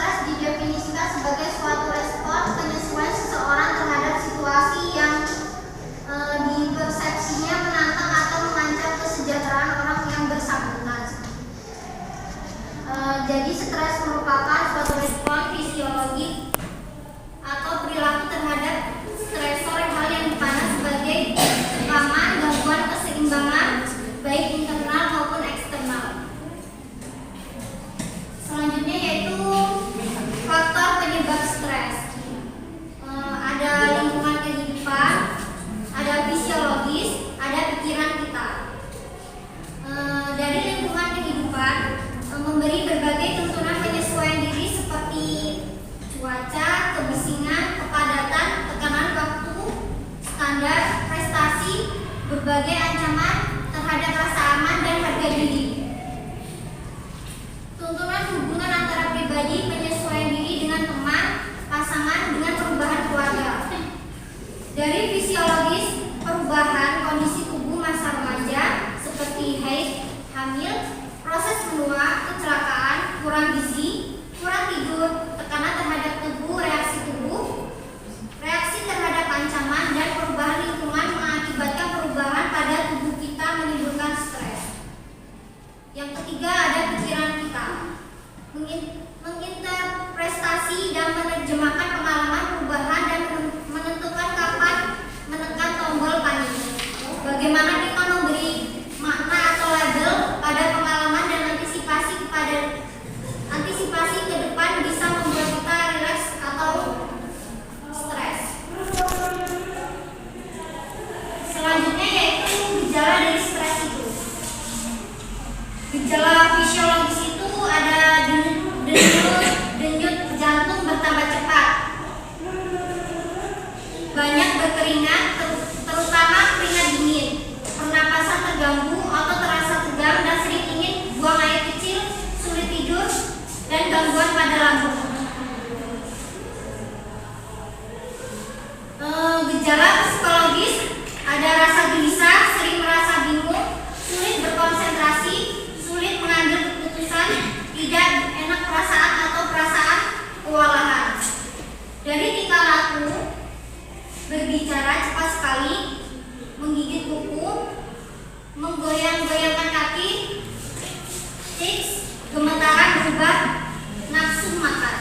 stres didefinisikan sebagai suatu respon penyesuaian seseorang terhadap situasi yang dipersepsinya menantang atau mengancam kesejahteraan orang yang bersangkutan. Jadi stres merupakan suatu respon fisiologis atau perilaku terhadap stresor hal yang dipandang sebagai tekanan, gangguan keseimbangan baik internal maupun eksternal. Selanjutnya yaitu faktor penyebab stres. Ada lingkungan kehidupan, ada fisiologis, ada pikiran kita. Dari lingkungan kehidupan memberi berbagai tuntunan penyesuaian diri seperti cuaca, kebisingan, kepadatan, tekanan waktu, standar prestasi, berbagai ancaman terhadap rasa aman dan harga diri. Tuntunan hubungan antara pribadi, penyesuaian diri dengan teman, pasangan, dengan perubahan keluarga. Dari fisiologis, perubahan kondisi tubuh masa remaja seperti haid, hamil, proses menua, kecelakaan, kurang gizi, kurang tidur, tekanan terhadap tubuh, reaksi terhadap ancaman, dan perubahan lingkungan mengakibatkan perubahan pada tubuh kita menimbulkan stres. Yang ketiga ada pikiran kita, menginterpretasi dan menerjemahkan pengalaman perubahan dan menentukan kapan menekan tombol panik. Bagaimana kita memberi makna atau label pada pengalaman dan antisipasi ke depan bisa membuat kita rileks atau stres. Selanjutnya yaitu gejala dari stres itu. Gejala fisiologis itu ada denyut jantung bertambah cepat, banyak berkeringat, terutama keringat dingin, pernapasan terganggu atau terasa tegang dan sering ingin buang air kecil, sulit tidur, dan gangguan pada lambung. Gejala psikologis ada rasa gelisah, sering merasa bingung, sulit berkonsentrasi, sulit mengambil keputusan, tidak enak perasaan atau perasaan kewalahan. Dari tingkah laku, berbicara cepat sekali, menggigit kuku, menggoyang-goyangkan kaki, tics, gemetaran berubah, nafsu makan.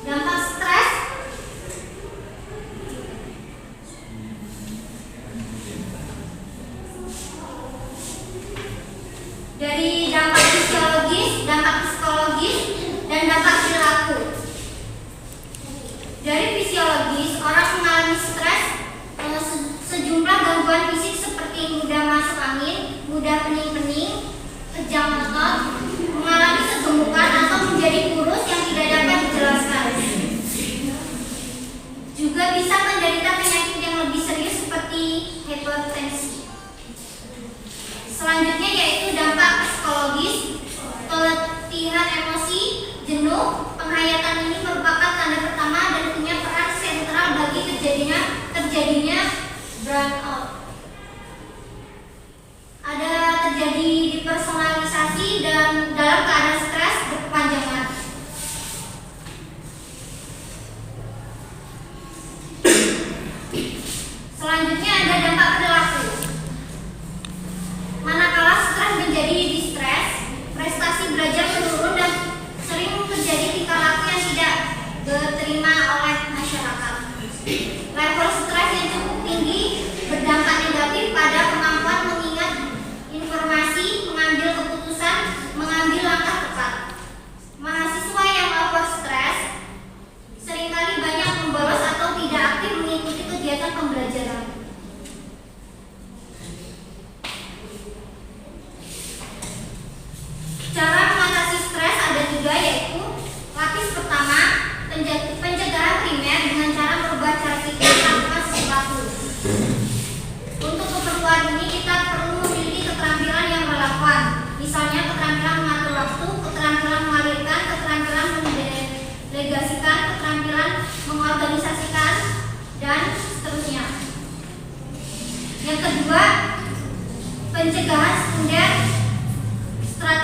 Dampak stres dari dampak fisiologis, dampak psikologis, dan dampak perilaku. Dari fisiologis, orang mengalami stres sejumlah gangguan fisik seperti mudah masuk angin, mudah pening-pening, kejang otot, mengalami kegemukan atau menjadi kurus yang tidak dapat dijelaskan. Juga bisa menderita penyakit yang lebih serius seperti hipertensi. Selanjutnya yaitu dampak psikologis, keletihan emosi, jenuh. Penghayatan ini merupakan tanda pertama dan punya peran sentral bagi terjadinya burnout. Ada terjadi depersonalisasi dan dalam keadaan stres berkepanjangan. Selanjutnya ada dampak perilaku. Manakala stres menjadi distres, prestasi belajar menurun dan sering terjadi tingkah laku yang tidak diterima oleh masyarakat. Level stres yang cukup tinggi berdampak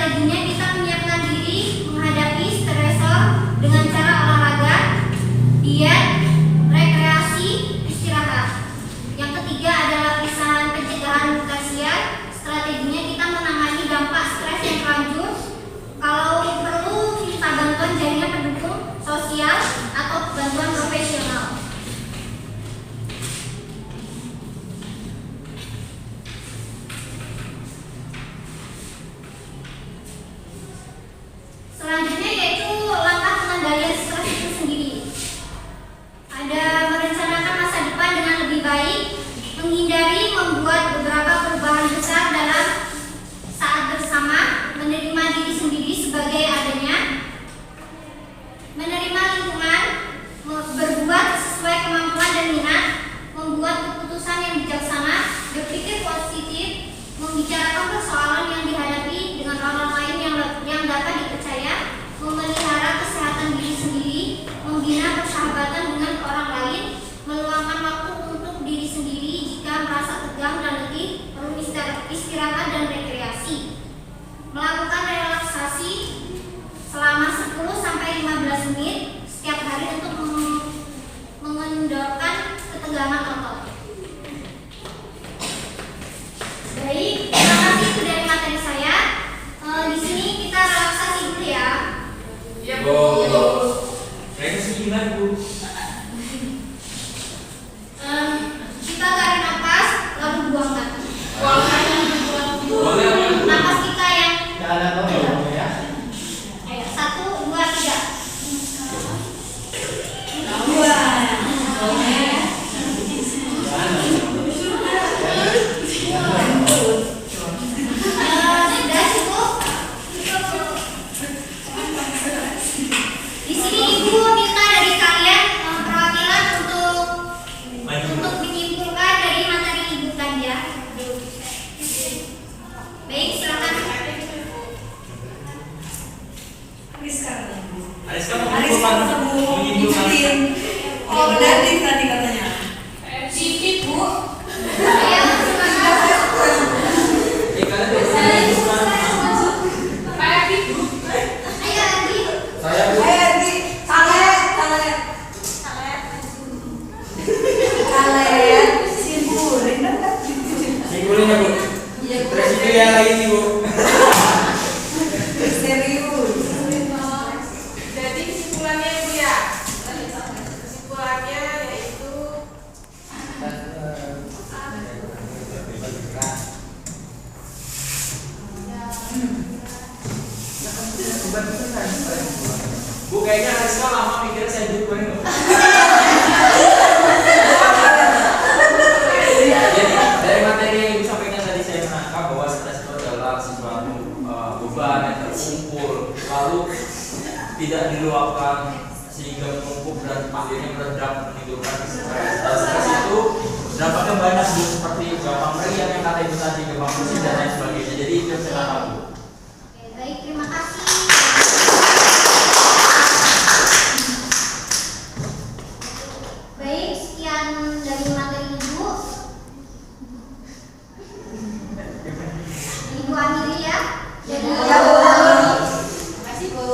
strateginya kita menyiapkan diri menghadapi stresor dengan cara olahraga, diet, rekreasi, istirahat. Yang ketiga adalah lapisan pencegahan tersier. Strateginya kita menangani dampak stres yang terlanjur. Kalau perlu kita bantuan jaringan pendukung sosial atau bantuan profesional. Selanjutnya yaitu langkah pengendalian stres itu sendiri. Ada merencanakan masa depan dengan lebih baik, menghindari membuat beberapa perubahan besar dalam saat bersama, menerima diri sendiri sebagai adanya, menerima lingkungan, berbuat sesuai kemampuan dan minat, membuat keputusan yang bijaksana, berpikir positif, membicarakan persoalan yang dihadapi dengan orang lain yang dapat dipercaya, memelihara kesehatan diri sendiri, membina persahabatan dengan orang lain, meluangkan waktu untuk diri sendiri jika merasa tegang dan letih, perlu istirahat dan rekreasi, melakukan relaksasi selama 10-15 menit setiap hari untuk mengendorkan ketegangan otot. Baik, terima kasih itu dari materi saya. Di sini kita relaksasi dulu ya. Iya Bu. Relaksasi gimana Bu? Kita tarik nafas lalu buangkan. Boleh. Nafas kita yang Ya. ayo 1, 2, 3. Sudah cukup? Di sini Ibu minta dari kalian perwakilan untuk menyimpulkan dari materi Ibu tadi ya. Baik, silakan. Ariska mau menyimpulkan. Oh, berarti tadi katanya. Sedikit Bu. Ayo, silakan. Kalian bisa menyimpulkan. Kayak gitu. Ayo Andi. Saya Bu. Di kalian simpulin kan? Simpulin ya Bu. Resiko yang lagi nih Bu. Serius. Jadi kesimpulannya Bu ya. Kesimpulannya yaitu Bu kayaknya Ariska lama mikirnya saya dulu kan. Jadi dari materi yang Ibu sampaikan tadi saya menangkap bahwa stres itu adalah sesuatu beban yang terkumpul lalu tidak diluapkan sehingga menumpuk dan akhirnya meledak menimbulkan stres. Dan stres itu dampaknya banyak Bu, seperti gampang meriang yang kata Ibu tadi, gampang pusing dan lain sebagainya. Jadi itu yang saya tangkap Bu. Oke, baik, terima kasih. Baik, sekian dari materi Ibu. Ibu akhiri ya. Jadi Ya, Bu. makasih Bu.